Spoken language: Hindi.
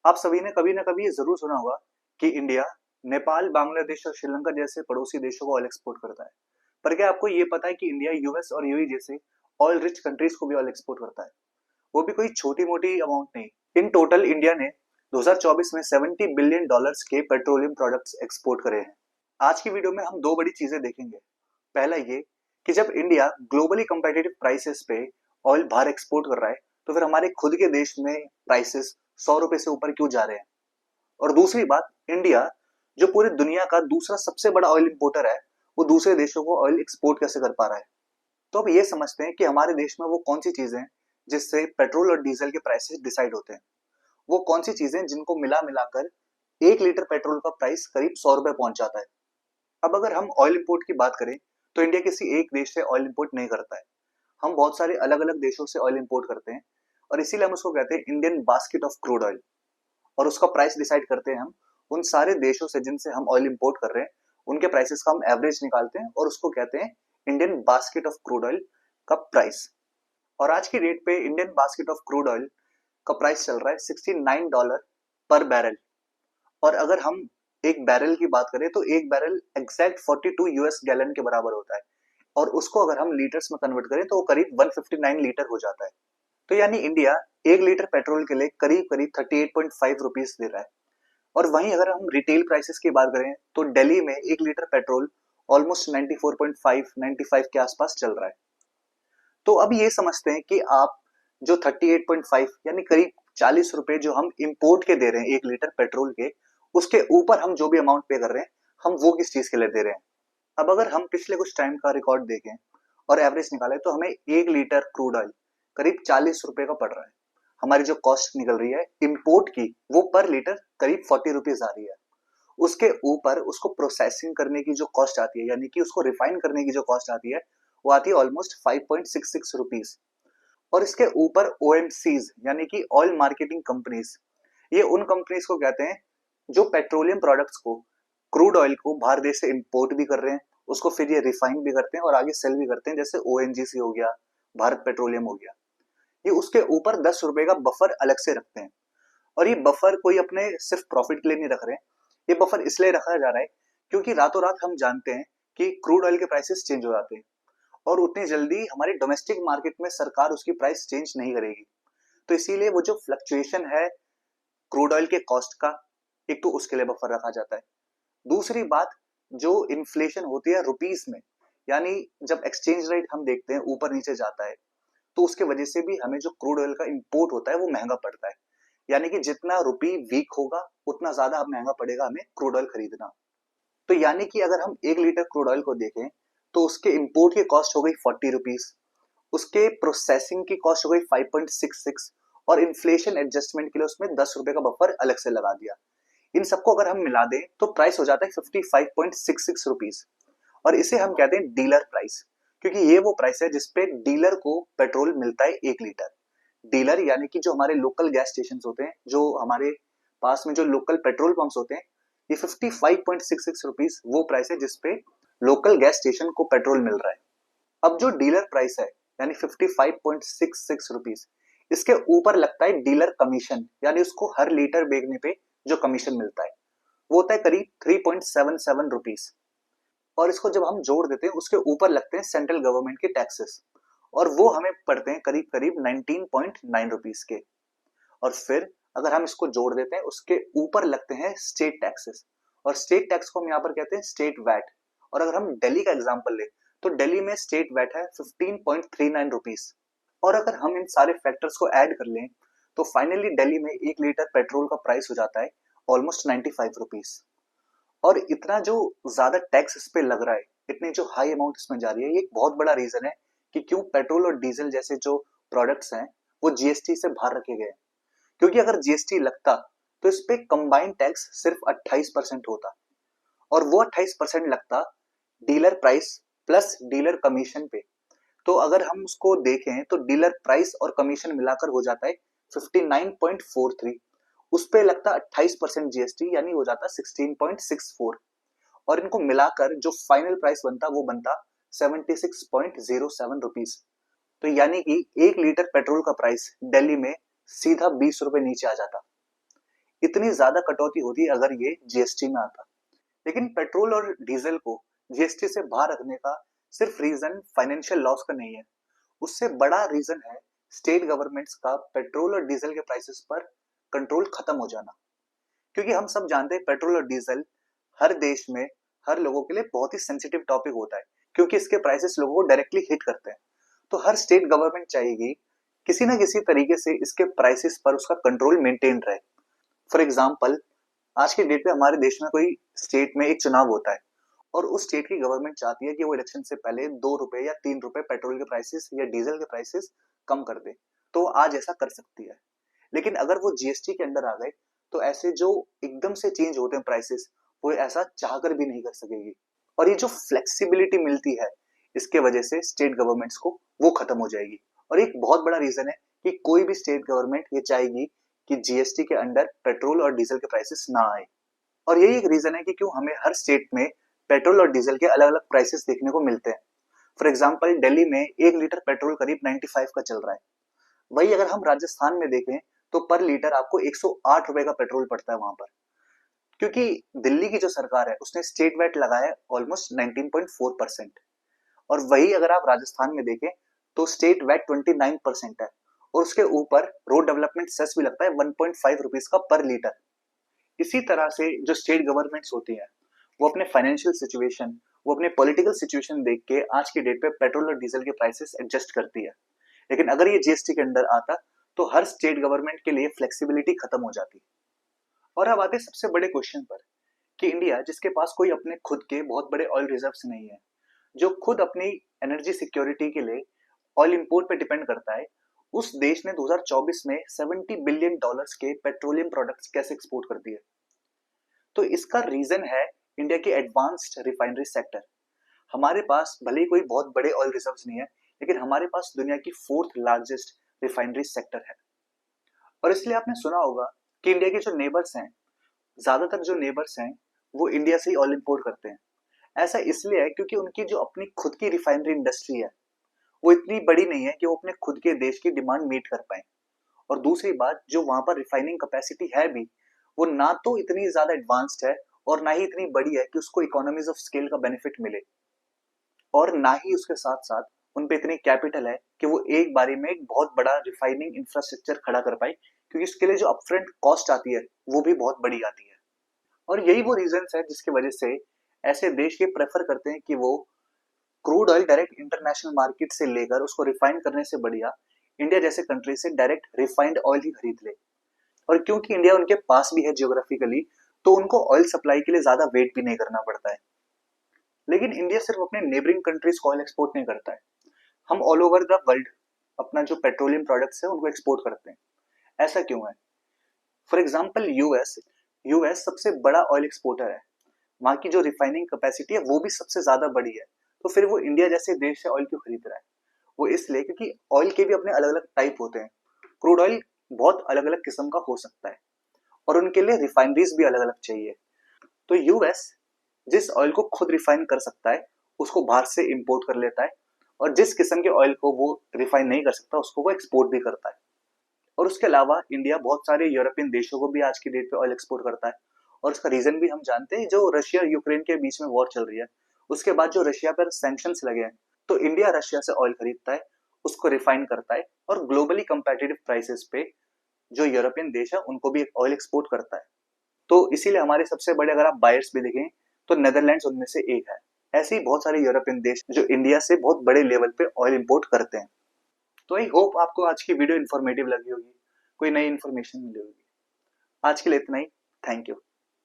आप सभी ने कभी ना कभी ये जरूर सुना होगा कि इंडिया नेपाल, बांग्लादेश और श्रीलंका जैसे पड़ोसी देशों को ऑयल एक्सपोर्ट करता है। पर क्या आपको ये पता है कि इंडिया यूएस और यूएई जैसे ऑयल रिच कंट्रीज को भी ऑयल एक्सपोर्ट करता है? वो भी कोई छोटी मोटी अमाउंट नहीं। इन टोटल इंडिया ने 2024 में 70 बिलियन डॉलर्स के पेट्रोलियम प्रोडक्ट्स एक्सपोर्ट करे हैं। आज की वीडियो में हम दो बड़ी चीजें देखेंगे। पहला ये कि जब इंडिया ग्लोबली कंपेटिटिव प्राइसेस पे ऑयल बाहर एक्सपोर्ट कर रहा है, तो फिर हमारे खुद के देश में प्राइसेस 100 रुपए से ऊपर क्यों जा रहे हैं। और दूसरी बात, इंडिया जो पूरी दुनिया का दूसरा सबसे बड़ा ऑयल इंपोर्टर है, वो दूसरे देशों को ऑयल एक्सपोर्ट कैसे कर पा रहा है। तो अब ये समझते हैं कि हमारे देश में वो कौन सी चीजें हैं जिससे पेट्रोल और डीजल के प्राइसेस डिसाइड होते हैं। वो कौन सी चीजें जिनको मिला मिलाकर 1 लीटर पेट्रोल का प्राइस करीब 100 रुपए पहुंच जाता है। अब अगर हम ऑयल इंपोर्ट की बात करें, तो इंडिया किसी एक देश से ऑयल इंपोर्ट नहीं करता है। हम बहुत सारे अलग अलग देशों से ऑयल इंपोर्ट करते हैं, और इसीलिए हम उसको कहते हैं Indian basket of crude oil. और उसका प्राइस डिसाइड करते हैं हम उन सारे देशों से जिनसे हम ऑयल इंपोर्ट कर रहे हैं, उनके प्राइसेस का हम एवरेज निकालते हैं और उसको कहते हैं Indian basket of crude oil का प्राइस। और आज की डेट पे Indian basket of crude oil का प्राइस चल रहा है $69 पर बैरल। और अगर हम एक बैरल की बात करें, तो एक बैरल एग्जैक्ट 42 यूएस गैलन के बराबर होता है। और उसको अगर हम लीटर्स में कन्वर्ट करें, तो वो करीब 159 लीटर हो जाता है। तो यानी इंडिया 1 लीटर पेट्रोल के लिए करीब करीब 38.5 रुपीज दे रहा है। और वहीं अगर हम रिटेल प्राइसेस की बात करें, तो दिल्ली में 1 लीटर पेट्रोल ऑलमोस्ट 94.5 95 के आसपास चल रहा है। तो अब ये समझते हैं कि आप जो 38.5 यानी करीब 40 रुपए जो हम इंपोर्ट के दे रहे हैं 1 लीटर पेट्रोल के, उसके ऊपर हम जो भी अमाउंट पे कर रहे हैं, हम वो किस चीज के लिए दे रहे हैं। अब अगर हम पिछले कुछ टाइम का रिकॉर्ड देखें और एवरेज निकालें, तो हमें 1 लीटर क्रूड ऑयल करीब 40 रुपए का पड़ रहा है। हमारी जो कॉस्ट निकल रही है इंपोर्ट की, वो पर लीटर करीब 40 रुपीज आ रही है। उसके ऊपर उसको प्रोसेसिंग करने की जो कॉस्ट आती है, यानी कि उसको रिफाइन करने की जो कॉस्ट आती है, वो आती है ऑलमोस्ट 5.66 रुपीज। और इसके ऊपर ओएमसीज यानी कि ऑयल मार्केटिंग कंपनीज, ये उन कंपनीज को कहते हैं जो पेट्रोलियम प्रोडक्ट्स को, क्रूड ऑयल को बाहर देश से इंपोर्ट भी कर रहे हैं, उसको फिर ये रिफाइन भी करते हैं और आगे सेल भी करते हैं, जैसे ओएनजीसी हो गया, भारत पेट्रोलियम हो गया। ये उसके ऊपर 10 रुपए का बफर अलग से रखते हैं। और ये बफर कोई अपने सिर्फ प्रॉफिट के लिए नहीं रख रहे हैं, ये बफर इसलिए रखा जा रहा है क्योंकि रातों रात हम जानते हैं कि क्रूड ऑयल के प्राइसेस चेंज हो जाते हैं, और उतनी जल्दी हमारी डोमेस्टिक मार्केट में सरकार उसकी प्राइस चेंज नहीं करेगी। तो इसीलिए वो जो फ्लक्चुएशन है क्रूड ऑयल के कॉस्ट का, एक तो उसके लिए बफर रखा जाता है। दूसरी बात, जो इन्फ्लेशन होती है रुपीस में, यानी जब एक्सचेंज रेट हम देखते हैं ऊपर नीचे जाता है, तो उसके वजह से भी हमें जो क्रूड ऑयल का इंपोर्ट होता है वो महंगा पड़ता है। यानी कि जितना रुपी वीक होगा, उतना ज्यादा महंगा पड़ेगा हमें क्रूड ऑयल खरीदना। तो यानी कि अगर हम 1 लीटर क्रूड ऑयल को देखें, तो उसके इंपोर्ट की कॉस्ट हो गई 40 रुपीज, उसके प्रोसेसिंग की कॉस्ट हो गई 5.66, और इन्फ्लेशन एडजस्टमेंट के लिए उसमें 10 रुपए का बफर अलग से लगा दिया। इन सबको अगर हम मिला दें, तो प्राइस हो जाता है 55.66 रुपीज। और इसे हम कहते हैं डीलर प्राइस, क्योंकि ये वो प्राइस है जिसपे डीलर को पेट्रोल मिलता है 1 लीटर। डीलर यानी कि जो हमारे लोकल गैस स्टेशन होते हैं, जो हमारे पास में जो लोकल पेट्रोल पंप्स होते हैं, ये 55.66 रुपीज वो प्राइस है जिसपे लोकल गैस स्टेशन को पेट्रोल मिल रहा है। अब जो डीलर प्राइस है यानी 55.66 रुपीज, इसके ऊपर लगता है डीलर कमीशन, यानी उसको हर लीटर बेचने पे जो कमीशन मिलता है, वो होता है करीब 3.77 रुपीज। और इसको जब हम जोड़ देते हैं, उसके ऊपर लगते हैं सेंट्रल गवर्नमेंट के टैक्सेस, और वो हमें पड़ते हैं करीब करीब 19.9 रुपीज के। और फिर अगर हम इसको जोड़ देते हैं, उसके ऊपर लगते हैं स्टेट टैक्सेस, और स्टेट टैक्स को हम यहाँ पर कहते हैं स्टेट वैट। और अगर हम दिल्ली का एग्जांपल लें, तो दिल्ली में स्टेट वैट है 15.39 रुपीज। और अगर हम इन सारे फैक्टर्स को ऐड कर लें, तो फाइनली दिल्ली में 1 लीटर पेट्रोल का प्राइस हो जाता है ऑलमोस्ट 95 रुपीज। और इतना जो ज्यादा टैक्स इस पे लग रहा है, इतनी जो हाई अमाउंट इसमें जा रही है, ये एक बहुत बड़ा रीजन है कि क्यों पेट्रोल और डीजल जैसे जो प्रोडक्ट्स हैं, वो जीएसटी से बाहर रखे गए। क्योंकि अगर जीएसटी लगता, तो इस पे कंबाइंड टैक्स सिर्फ 28% होता, और वो 28% लगता dealer price plus dealer commission पे। तो अगर हम उसको देखें, तो डीलर प्राइस और कमीशन मिलाकर हो जाता है 59.43। उस पे लगता 28% जीएसटी, यानी हो जाता 16.64। और इनको मिलाकर जो फाइनल प्राइस बनता, वो बनता 76.07 रुपीज। तो यानी कि 1 लीटर पेट्रोल का प्राइस दिल्ली में सीधा 20 रुपए नीचे आ जाता। इतनी ज्यादा कटौती होती अगर ये जीएसटी में आता। लेकिन पेट्रोल और डीजल को जीएसटी से बाहर रखने का सिर्फ रीजन फाइनेंशियल लॉस का नहीं है, उससे बड़ा रीजन है स्टेट गवर्नमेंट्स का पेट्रोल और डीजल के प्राइसेस पर कंट्रोल खत्म हो जाना। क्योंकि हम सब जानते हैं पेट्रोल और डीजल हर देश में हर लोगों के लिए बहुत ही सेंसिटिव टॉपिक होता है, क्योंकि इसके प्राइसेस लोगों को डायरेक्टली हिट करते हैं। तो हर स्टेट गवर्नमेंट चाहेगी किसी ना किसी तरीके से इसके प्राइसेस पर उसका कंट्रोल मेंटेन रहे। फॉर एग्जाम्पल, आज के डेट पे हमारे देश में कोई स्टेट में एक चुनाव होता है और उस स्टेट की गवर्नमेंट चाहती है कि वो इलेक्शन से पहले 2 रुपए या 3 रुपए पेट्रोल के प्राइसेस या डीजल के प्राइसेस कम कर दे, तो आज ऐसा कर सकती है। लेकिन अगर वो जीएसटी के अंडर आ गए तो ऐसे जो एकदम से चेंज होते हैं प्राइसेस, वो ऐसा चाहकर भी नहीं कर सकेगी। और ये जो फ्लेक्सिबिलिटी मिलती है इसके वजह से स्टेट गवर्नमेंट्स को वो खत्म हो जाएगी। और एक बहुत बड़ा रीजन है कि कोई भी स्टेट गवर्नमेंट ये चाहेगी कि जीएसटी के अंडर पेट्रोल और डीजल के प्राइसेस ना आए। और यही एक रीजन है कि क्यों हमें हर स्टेट में पेट्रोल और डीजल के अलग अलग प्राइसेस देखने को मिलते हैं। फॉर एग्जाम्पल, दिल्ली में 1 लीटर पेट्रोल करीब 95 का चल रहा है। वही अगर हम राजस्थान में देखें तो पर लीटर आपको 108 रुपए का पेट्रोल पड़ता है वहां पर, क्योंकि दिल्ली की जो सरकार है उसने स्टेट वैट लगाया ऑलमोस्ट 19.4%। और वही अगर आप राजस्थान में देखें तो स्टेट वैट 29% है, और उसके ऊपर रोड डेवलपमेंट सेस भी लगता है 1.5 रुपीज का पर लीटर। इसी तरह से जो स्टेट गवर्नमेंट्स होती है वो अपने फाइनेंशियल सिचुएशन, वो अपने पॉलिटिकल सिचुएशन देख के आज की डेट पे पेट्रोल और डीजल के प्राइसेस एडजस्ट करती है। लेकिन अगर ये जीएसटी के अंडर आता तो हर स्टेट गवर्नमेंट के लिए फ्लेक्सिबिलिटी खत्म हो जाती। और अब आते सबसे बड़े क्वेश्चन पर कि इंडिया, जिसके पास कोई अपने खुद के बहुत बड़े ऑयल रिजर्व्स नहीं है, जो खुद अपनी एनर्जी सिक्योरिटी के लिए ऑयल इंपोर्ट पे डिपेंड करता है, उस देश ने 2024 में $70 बिलियन के पेट्रोलियम प्रोडक्ट्स कैसे एक्सपोर्ट कर दिए। तो इसका रीजन है इंडिया की एडवांस्ड रिफाइनरी सेक्टर। हमारे पास भले ही कोई बहुत बड़े ऑयल रिजर्व्स नहीं है, लेकिन हमारे पास दुनिया की 4th लार्जेस्ट रिफाइनरी सेक्टर है। और इसलिए आपने सुना होगा कि इंडिया के जो नेबर्स हैं, ज्यादातर जो नेबर्स हैं वो इंडिया से ही ऑयल इंपोर्ट करते हैं। ऐसा इसलिए है क्योंकि उनकी जो अपनी खुद की रिफाइनरी इंडस्ट्री है वो इतनी बड़ी नहीं है कि वो अपने खुद के देश की डिमांड मीट कर पाए। और दूसरी बात, जो वहां पर रिफाइनिंग कैपेसिटी है भी, वो ना तो इतनी ज्यादा एडवांस्ड है और ना ही इतनी बड़ी है कि उसको इकोनॉमीज ऑफ स्केल का बेनिफिट मिले, और ना ही उसके साथ साथ उन पे इतनी कैपिटल है कि वो एक बारी में एक बहुत बड़ा रिफाइनिंग इंफ्रास्ट्रक्चर खड़ा कर पाए, क्योंकि उसके लिए जो अपफ्रंट कॉस्ट आती है वो भी बहुत बड़ी आती है। और यही वो रीजन है जिसकी वजह से ऐसे देश ये प्रेफर करते हैं कि वो crude oil direct international market से लेकर उसको रिफाइन करने से बढ़िया इंडिया जैसे कंट्री से डायरेक्ट रिफाइंड ऑयल ही खरीद ले। और क्योंकि इंडिया उनके पास भी है जियोग्राफिकली, तो उनको ऑयल सप्लाई के लिए ज्यादा वेट भी नहीं करना पड़ता है। लेकिन इंडिया सिर्फ अपने नेबरिंग कंट्रीज को ऑयल एक्सपोर्ट नहीं करता है, हम ऑल ओवर द वर्ल्ड अपना जो पेट्रोलियम प्रोडक्ट्स है उनको एक्सपोर्ट करते हैं। ऐसा क्यों है? फॉर एग्जाम्पल, यूएस सबसे बड़ा ऑयल एक्सपोर्टर है, वहां की जो रिफाइनिंग कैपेसिटी है वो भी सबसे ज्यादा बड़ी है। तो फिर वो इंडिया जैसे देश से ऑयल क्यों खरीद रहा है? वो इसलिए क्योंकि ऑयल के भी अपने अलग अलग टाइप होते हैं। क्रूड ऑयल बहुत अलग अलग किस्म का हो सकता है और उनके लिए रिफाइनरीज भी अलग अलग चाहिए। तो यूएस जिस ऑयल को खुद रिफाइन कर सकता है उसको बाहर से इंपोर्ट कर लेता है, और जिस किस्म के ऑयल को वो रिफाइन नहीं कर सकता उसको वो एक्सपोर्ट भी करता है। और उसके अलावा इंडिया बहुत सारे यूरोपियन देशों को भी आज की डेट पे ऑयल एक्सपोर्ट करता है। और उसका रीजन भी हम जानते हैं, जो रशिया यूक्रेन के बीच में वॉर चल रही है, उसके बाद जो रशिया पर सैंक्शंस लगे हैं, तो इंडिया रशिया से ऑयल खरीदता है, उसको रिफाइन करता है और ग्लोबली कंपेटिटिव प्राइसेस पे जो यूरोपियन देश है उनको भी ऑयल एक्सपोर्ट करता है। तो इसीलिए हमारे सबसे बड़े अगर आप बायर्स भी देखें तो नेदरलैंड्स उनमें से एक है। ऐसे ही बहुत सारे यूरोपियन देश जो इंडिया से बहुत बड़े लेवल पे ऑयल इंपोर्ट करते हैं। तो आई होप आपको आज की वीडियो इन्फॉर्मेटिव लगी होगी, कोई नई इन्फॉर्मेशन मिली होगी। आज के लिए इतना ही। Thank you.